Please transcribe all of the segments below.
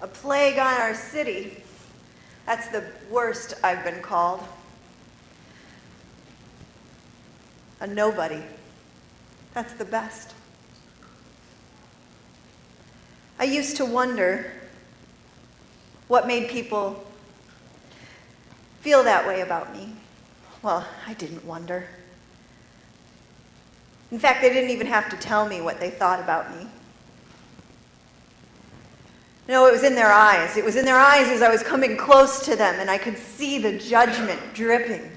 A plague on our city. That's the worst I've been called. A nobody. That's the best. I used to wonder what made people feel that way about me. Well, I didn't wonder. In fact, they didn't even have to tell me what they thought about me. No, it was in their eyes. It was in their eyes as I was coming close to them, and I could see the judgment dripping.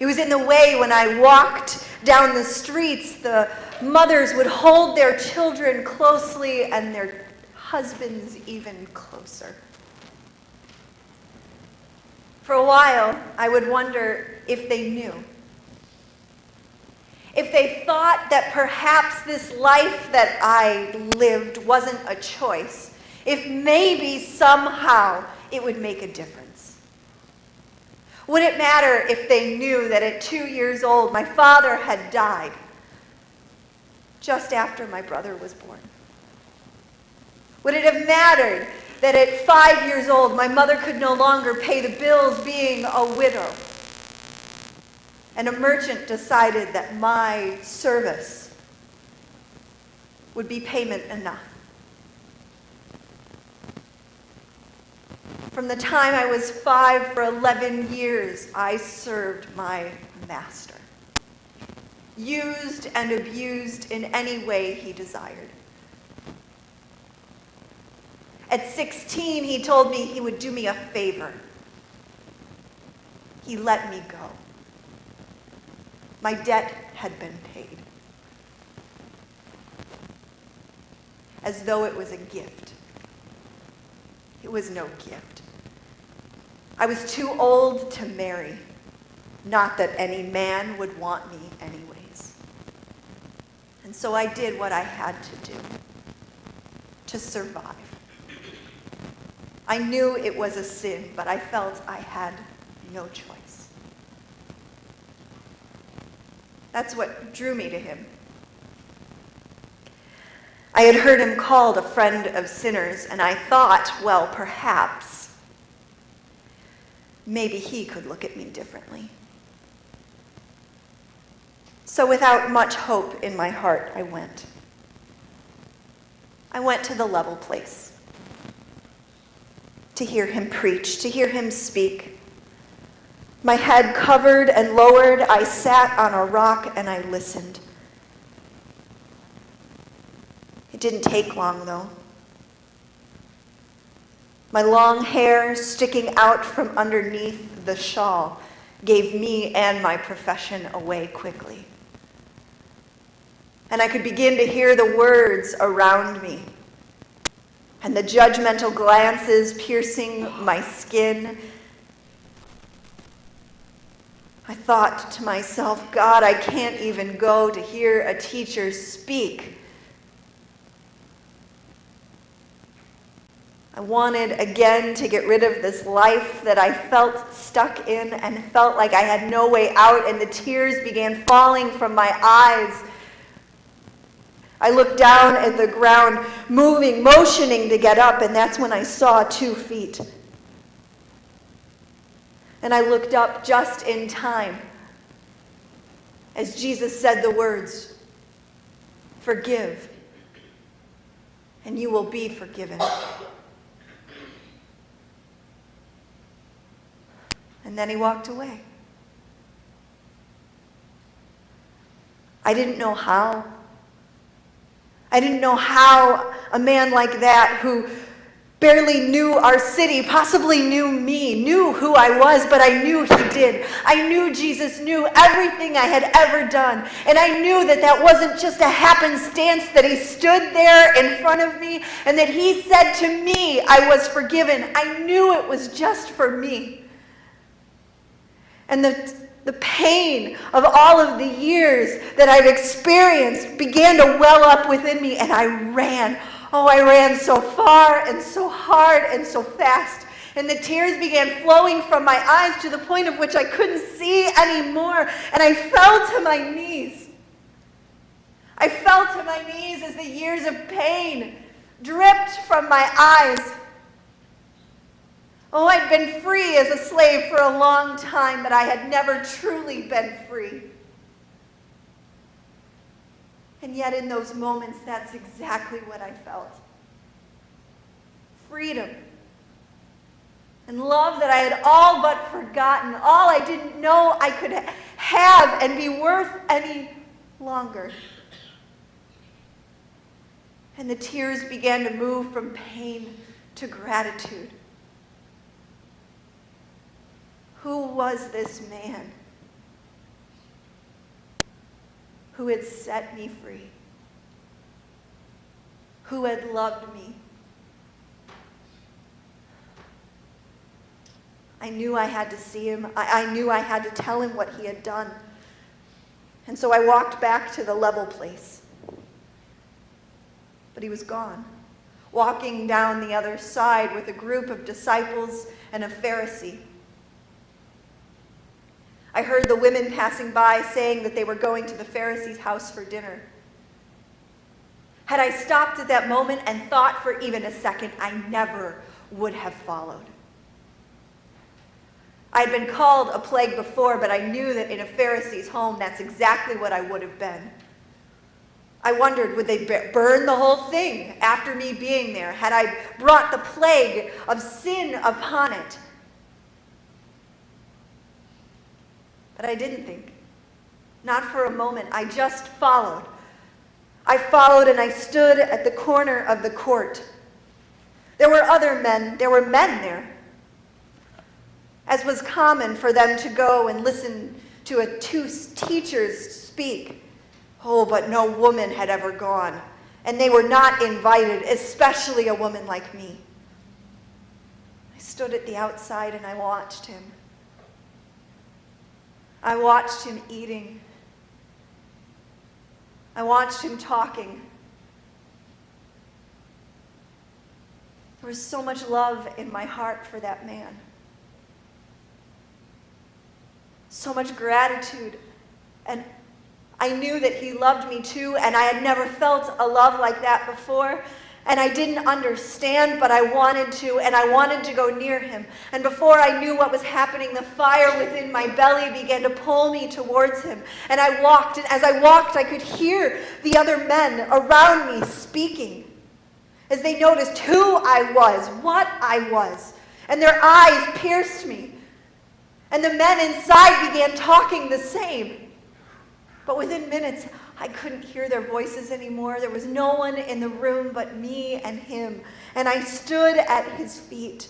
It was in the way when I walked down the streets, the mothers would hold their children closely and their husbands even closer. For a while, I would wonder if they knew. If they thought that perhaps this life that I lived wasn't a choice. If maybe somehow it would make a difference. Would it matter if they knew that at 2 years old my father had died just after my brother was born? Would it have mattered that at 5 years old my mother could no longer pay the bills being a widow? And a merchant decided that my service would be payment enough. From the time I was 5 for 11 years, I served my master, used and abused in any way he desired. At 16, he told me he would do me a favor. He let me go. My debt had been paid. As though it was a gift. It was no gift. I was too old to marry. Not that any man would want me anyways. And so I did what I had to do to survive. I knew it was a sin, but I felt I had no choice. That's what drew me to him. I had heard him called a friend of sinners, and I thought, well, perhaps, maybe he could look at me differently. So without much hope in my heart, I went. I went to the level place to hear him preach, to hear him speak. My head covered and lowered, I sat on a rock and I listened. It didn't take long, though. My long hair sticking out from underneath the shawl gave me and my profession away quickly. And I could begin to hear the words around me and the judgmental glances piercing my skin. I thought to myself, God, I can't even go to hear a teacher speak. I wanted again to get rid of this life that I felt stuck in and felt like I had no way out, and the tears began falling from my eyes. I looked down at the ground, motioning to get up, and that's when I saw 2 feet. And I looked up just in time as Jesus said the words, "Forgive, and you will be forgiven." And then he walked away. I didn't know how. I didn't know how a man like that, who barely knew our city, possibly knew me, knew who I was, but I knew he did. I knew Jesus knew everything I had ever done. And I knew that that wasn't just a happenstance, that he stood there in front of me and that he said to me, I was forgiven. I knew it was just for me. And the pain of all of the years that I've experienced began to well up within me, and I ran. Oh, I ran so far and so hard and so fast. And the tears began flowing from my eyes to the point of which I couldn't see anymore. And I fell to my knees. I fell to my knees as the years of pain dripped from my eyes. Oh, I'd been free as a slave for a long time, but I had never truly been free. And yet in those moments, that's exactly what I felt. Freedom. And love that I had all but forgotten, all I didn't know I could have and be worth any longer. And the tears began to move from pain to gratitude. Who was this man who had set me free? Who had loved me? I knew I had to see him. I knew I had to tell him what he had done. And so I walked back to the level place. But he was gone, walking down the other side with a group of disciples and a Pharisee. I heard the women passing by saying that they were going to the Pharisee's house for dinner. Had I stopped at that moment and thought for even a second, I never would have followed. I had been called a plague before, but I knew that in a Pharisee's home, that's exactly what I would have been. I wondered, would they burn the whole thing after me being there? Had I brought the plague of sin upon it? But I didn't think. Not for a moment. I just followed. I followed and I stood at the corner of the court. There were other men. There were men there. As was common for them to go and listen to two teachers speak. Oh, but no woman had ever gone. And they were not invited, especially a woman like me. I stood at the outside and I watched him. I watched him eating. I watched him talking. There was so much love in my heart for that man. So much gratitude. And I knew that he loved me too, and I had never felt a love like that before. And I didn't understand, but I wanted to, and I wanted to go near him. And before I knew what was happening, the fire within my belly began to pull me towards him. And I walked, and as I walked, I could hear the other men around me speaking as they noticed who I was, what I was. And their eyes pierced me. And the men inside began talking the same. But within minutes, I couldn't hear their voices anymore. There was no one in the room but me and him. And I stood at his feet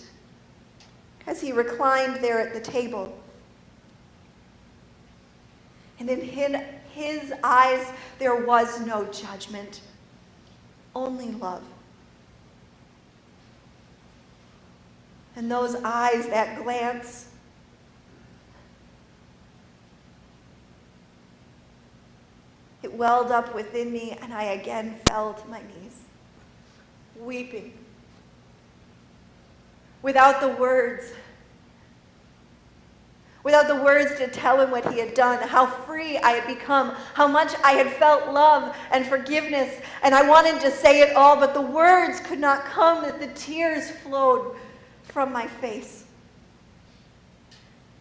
as he reclined there at the table. And in his eyes, there was no judgment, only love. And those eyes, that glance, it welled up within me, and I again fell to my knees, weeping, without the words to tell him what he had done, how free I had become, how much I had felt love and forgiveness, and I wanted to say it all, but the words could not come, that the tears flowed from my face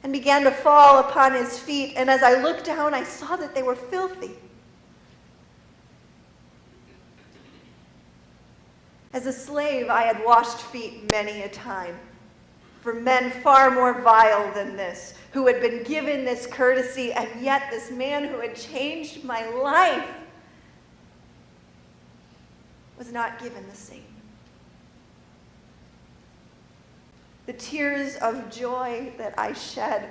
and began to fall upon his feet, and as I looked down, I saw that they were filthy. As a slave, I had washed feet many a time for men far more vile than this, who had been given this courtesy, and yet this man who had changed my life was not given the same. The tears of joy that I shed,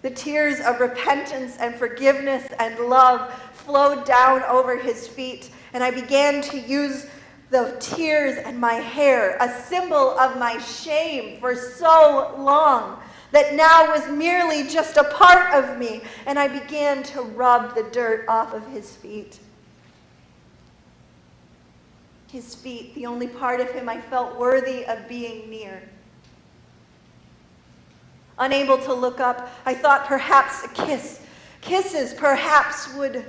the tears of repentance and forgiveness and love flowed down over his feet, and I began to use the tears and my hair, a symbol of my shame for so long, that now was merely just a part of me, and I began to rub the dirt off of his feet. His feet, the only part of him I felt worthy of being near. Unable to look up, I thought perhaps a kiss. Kisses perhaps would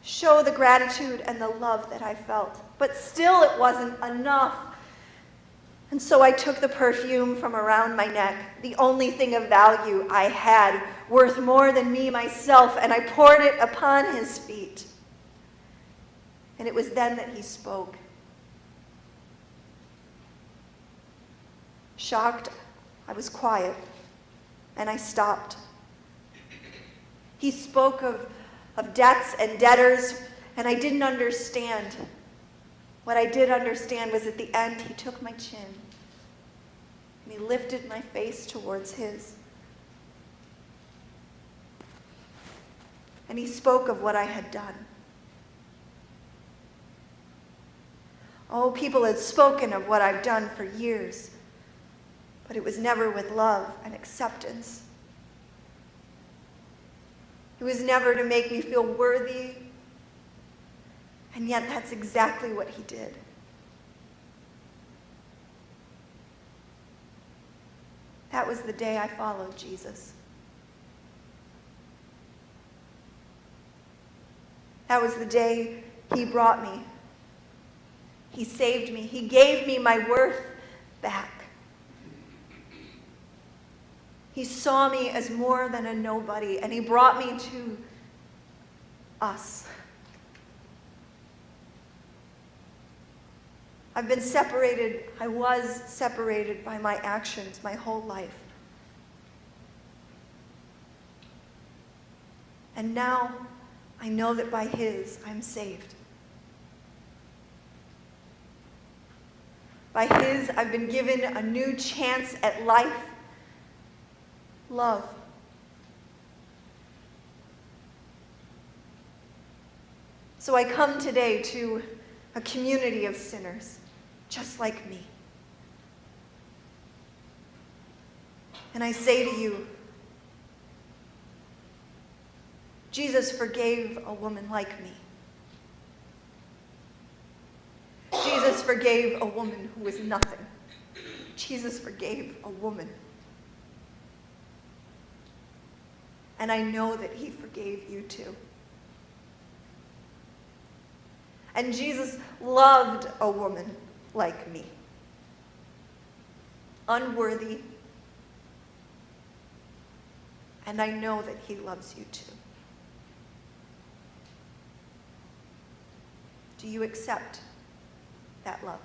show the gratitude and the love that I felt. But still it wasn't enough. And so I took the perfume from around my neck, the only thing of value I had, worth more than me myself, and I poured it upon his feet. And it was then that he spoke. Shocked, I was quiet, and I stopped. He spoke of debts and debtors, and I didn't understand. What I did understand was at the end, he took my chin, and he lifted my face towards his. And he spoke of what I had done. Oh, people had spoken of what I've done for years, but it was never with love and acceptance. It was never to make me feel worthy, and yet that's exactly what he did. That was the day I followed Jesus. That was the day he brought me. He saved me. He gave me my worth back. He saw me as more than a nobody, and he brought me to us. I've been separated. I was separated by my actions my whole life. And now I know that by his, I'm saved. By his, I've been given a new chance at life, love. So I come today to a community of sinners, just like me. And I say to you, Jesus forgave a woman like me. Jesus forgave a woman who was nothing. Jesus forgave a woman. And I know that he forgave you too. And Jesus loved a woman like me. Unworthy. And I know that he loves you too. Do you accept that love?